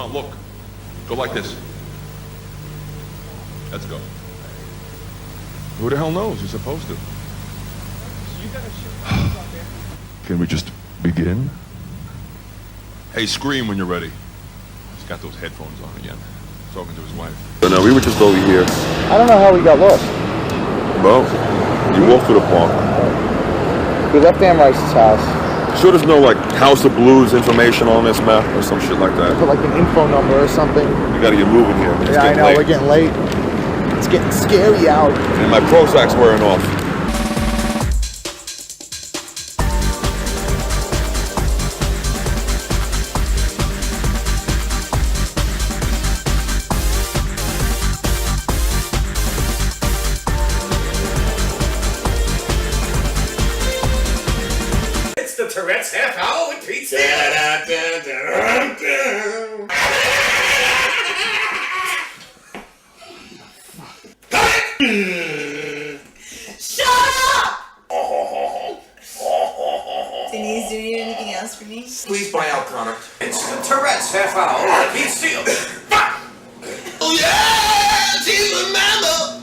on, look. Go like this. Let's go. Who the hell knows? You're supposed to. Can we just begin? Hey, scream when you're ready. He's got those headphones on again. Talking to his wife. No, we were just over here. I don't know how we got lost. Well, you walked through the park. We left Dan Rice's house. Sure there's no, like, House of Blues information on this map or some shit like that? Put like an info number or something. We gotta get moving here. It's Yeah, I know, late. we're getting late. It's getting scary out. And my Prozac's wearing off. It's the Tourette's Half Hour with Pete Steele. Shut up! Denise, do you need anything else for me? Please buy out, Connor. It's the Tourette's Half Hour with Pete Steele. Oh yeah! Do you remember?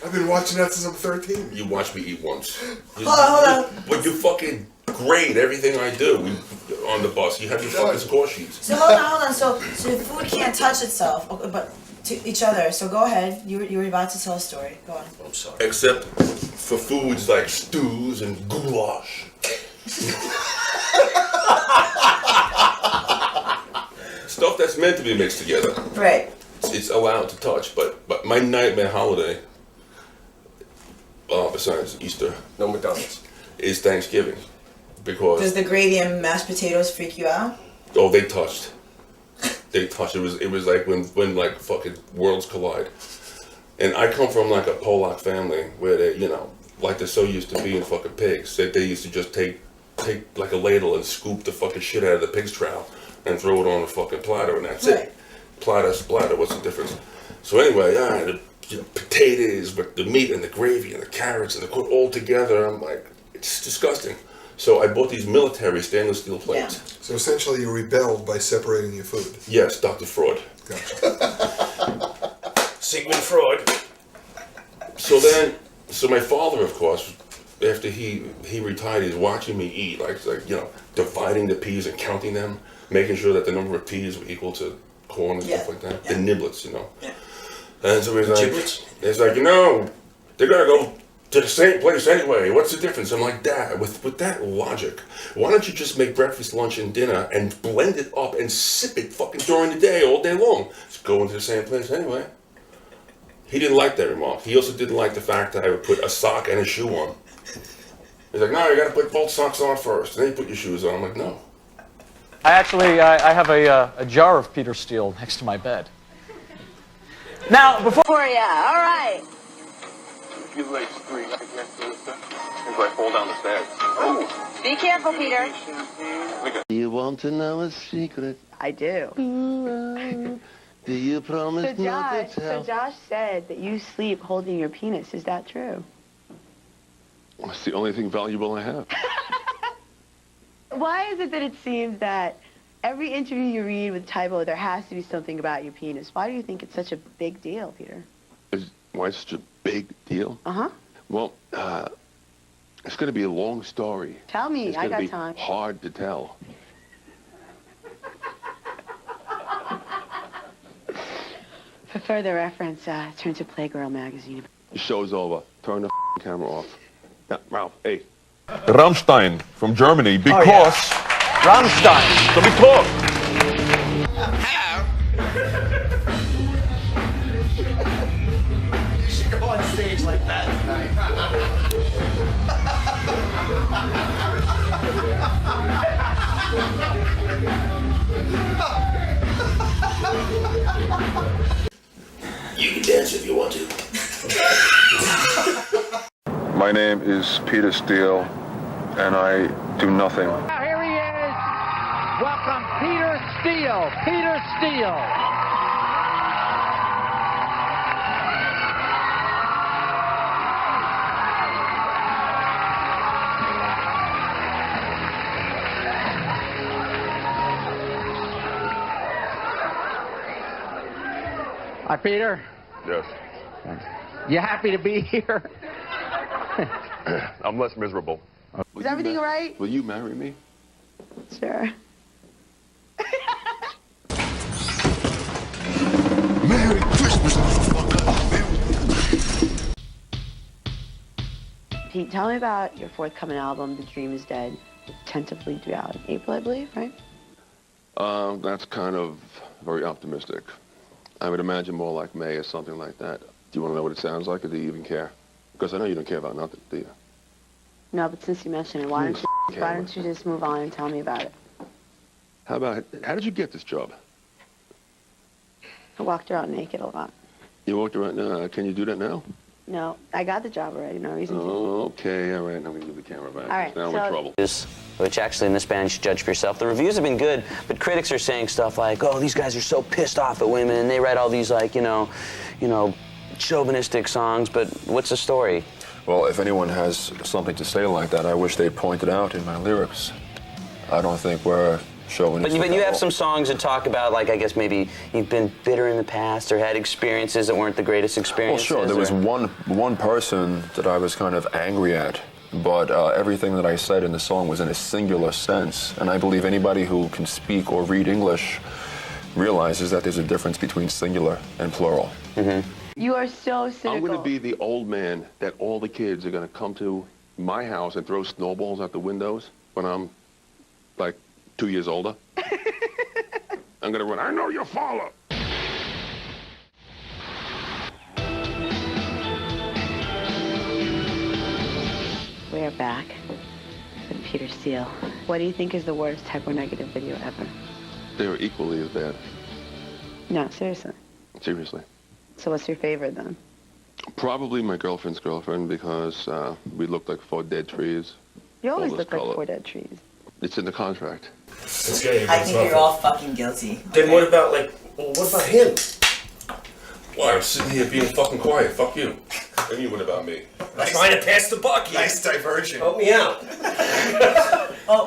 I've been watching that since I'm 13. You watched me eat once. Hold on. But you fucking grade everything I do on the bus. You have your fucking score sheets. So hold on. So the food can't touch itself, but to each other. So go ahead. You were about to tell a story. Go on. I'm sorry. Except for foods like stews and goulash. Stuff that's meant to be mixed together. Right. It's allowed to touch, but my nightmare holiday, besides Easter, No McDonald's. is Thanksgiving. Because Does the gravy and mashed potatoes freak you out? oh, they touched. They touched. It was like when like fucking worlds collide. And I come from like a Polak family where they, you know, like they're so used to being fucking pigs that they used to just take like a ladle and scoop the fucking shit out of the pig's trough and throw it on a fucking platter and that's Right. it. Platter, splatter, what's the difference? So anyway, the potatoes with the meat and the gravy and the carrots and the cook all together. I'm like, it's disgusting. So I bought these military stainless steel plates. Yeah. So essentially you rebelled by separating your food. Yes, Dr. Fraud. Gotcha. Sigmund Freud. So my father, of course, after he retired, he's watching me eat, like you know, dividing the peas and counting them, making sure that the number of peas were equal to corn and stuff like that. Yeah. The niblets, you know. Yeah. And so Giblets? he's like, you know, they're gonna go to the same place anyway. What's the difference? I'm like, Dad, with that logic, why don't you just make breakfast, lunch, and dinner and blend it up and sip it fucking during the day, all day long? It's going to the same place anyway. He didn't like that remark. He also didn't like the fact that I would put a sock and a shoe on. He's like, no, you gotta put both socks on first, and then you put your shoes on. I'm like, no. I have a jar of Peter Steele next to my bed. Now, before Yeah, all right. You like three, I guess, if I fall down the stairs. Oh. Be careful, Peter. Do you want to know a secret? I do. Do you promise not to tell? Josh said that you sleep holding your penis. Is that true? That's the only thing valuable I have. Why is it that it seems that every interview you read with Tybo, there has to be something about your penis? Why do you think it's such a big deal, Peter? Why it's such a big deal? Uh-huh. Well, it's going to be a long story. Tell me. It's I going to got be time. hard to tell. For further reference, turn to Playgirl magazine. The show's over. Turn the camera off. Now, Ralph, hey. Rammstein from Germany because... Rammstein. Let me talk. You should go on stage like that You can dance if you want to. My name is Peter Steele, and I do nothing. Here he is. Welcome, Peter Steele. Peter Steele. Hi, Peter. Yes. You happy to be here? I'm less miserable. Is everything all right? Will you marry me? Sure. Merry Christmas, motherfucker. Pete, tell me about your forthcoming album, The Dream is Dead. Tentatively due out in April, I believe, right? That's kind of very optimistic. I would imagine more like May or something like that. Do you want to know what it sounds like, or do you even care? Because I know you don't care about nothing, do you? No, but since you mentioned it, why don't you just move on and tell me about it? How did you get this job? I walked around naked a lot. You walked around, can you do that now? No, I got the job already, no reason to. Oh, okay, all right, now I'm going to give the camera back. All right, now we're in trouble. Which actually in this band you should judge for yourself. The reviews have been good, but critics are saying stuff like, oh, these guys are so pissed off at women, and they write all these like, you know, chauvinistic songs, but what's the story? Well, if anyone has something to say like that, I wish they'd point it out in my lyrics. I don't think we're chauvinistic. But you have some songs that talk about, like, I guess maybe you've been bitter in the past or had experiences that weren't the greatest experiences. Well, sure, there was one person that I was kind of angry at, but everything that I said in the song was in a singular sense, and I believe anybody who can speak or read English realizes that there's a difference between singular and plural. Mm-hmm. You are so cynical. I'm going to be the old man that all the kids are going to come to my house and throw snowballs out the windows when I'm, like, 2 years older. I'm going to run, I know your father. We're back with Peter Steele. What do you think is the worst hypernegative video ever? They're equally as bad. No, seriously. Seriously. So what's your favorite then? Probably my girlfriend's girlfriend, because we looked like 4 dead trees. You always All this look like color. 4 dead trees. It's in the contract. It's gay, I think you're all fucking guilty. Then what about, like, well, what about him? Why, I'm sitting here being fucking quiet. Fuck you. And you, what about me? I'm trying to pass the buck here. Nice diversion. Help me out.